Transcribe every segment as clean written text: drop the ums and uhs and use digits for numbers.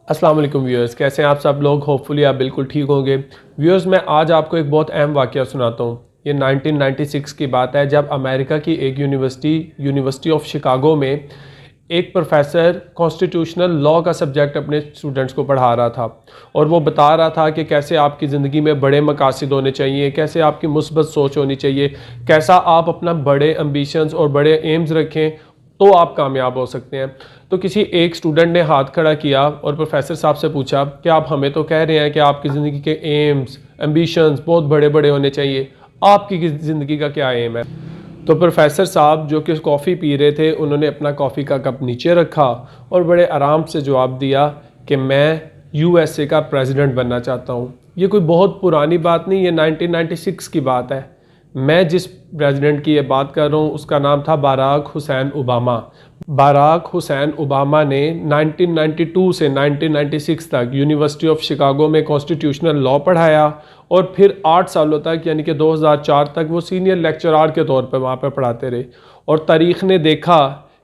अस्सलाम वालेकुम व्यूअर्स, कैसे हैं आप सब लोग। होपफुली आप बिल्कुल ठीक होंगे। व्यूअर्स, मैं आज आपको एक बहुत अहम वाक़या सुनाता हूँ। ये 1996 की बात है, जब अमेरिका की एक यूनिवर्सिटी ऑफ शिकागो में एक प्रोफेसर कॉन्स्टिट्यूशनल लॉ का सब्जेक्ट अपने स्टूडेंट्स को पढ़ा रहा था और वो बता रहा था कि कैसे आपकी ज़िंदगी में बड़े मकासद होने चाहिए, कैसे आपकी मुस्बत सोच होनी चाहिए, कैसा आप अपना बड़े एम्बिशंस और बड़े एम्स रखें तो आप कामयाब हो सकते हैं। तो किसी एक स्टूडेंट ने हाथ खड़ा किया और प्रोफेसर साहब से पूछा कि आप हमें तो कह रहे हैं कि आपकी ज़िंदगी के एम्स एम्बिशंस बहुत बड़े बड़े होने चाहिए, आपकी ज़िंदगी का क्या एम है। तो प्रोफेसर साहब जो कि कॉफ़ी पी रहे थे, उन्होंने अपना कॉफ़ी का कप नीचे रखा और बड़े आराम से जवाब दिया कि मैं यूएसए का प्रेसिडेंट बनना चाहता हूँ। ये कोई बहुत पुरानी बात नहीं, ये 1996 की बात है। मैं जिस प्रेसिडेंट की ये बात कर रहा हूँ उसका नाम था Barack Hussein Obama. Barack Hussein Obama ने 1992 से 1996 तक यूनिवर्सिटी ऑफ शिकागो में कॉन्स्टिट्यूशनल लॉ पढ़ाया और फिर 8 सालों तक यानी कि 2004 तक वो सीनियर लेक्चरार के तौर पर वहाँ पर पढ़ाते रहे। और तारीख़ ने देखा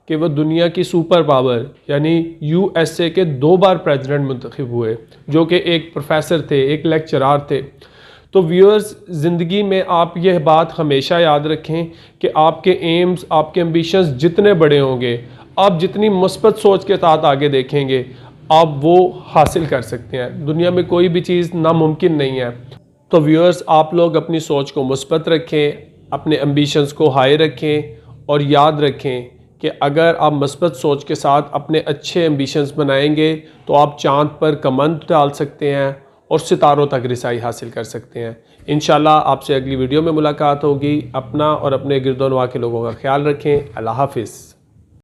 कि वो दुनिया की सुपर पावर यानी यूएसए के 2 बार प्रेसिडेंट मुंतखब हुए, जो कि एक प्रोफेसर थे, एक लेक्चरार थे। तो व्यूअर्स, ज़िंदगी में आप यह बात हमेशा याद रखें कि आपके एम्स, आपके एम्बिशंस जितने बड़े होंगे, आप जितनी मुस्बत सोच के साथ आगे देखेंगे, आप वो हासिल कर सकते हैं। दुनिया में कोई भी चीज़ नामुमकिन नहीं है। तो व्यूअर्स, आप लोग अपनी सोच को मुस्बत रखें, अपने एम्बिशंस को हाई रखें और याद रखें कि अगर आप मुस्बत सोच के साथ अपने अच्छे एम्बिशंस बनाएंगे तो आप चाँद पर कमंद डाल सकते हैं और सितारों तक रिसाई हासिल कर सकते हैं। इंशाल्लाह आपसे अगली वीडियो में मुलाकात होगी। अपना और अपने गिरदोनवा के लोगों का ख्याल रखें। अल्लाह हाफिज़।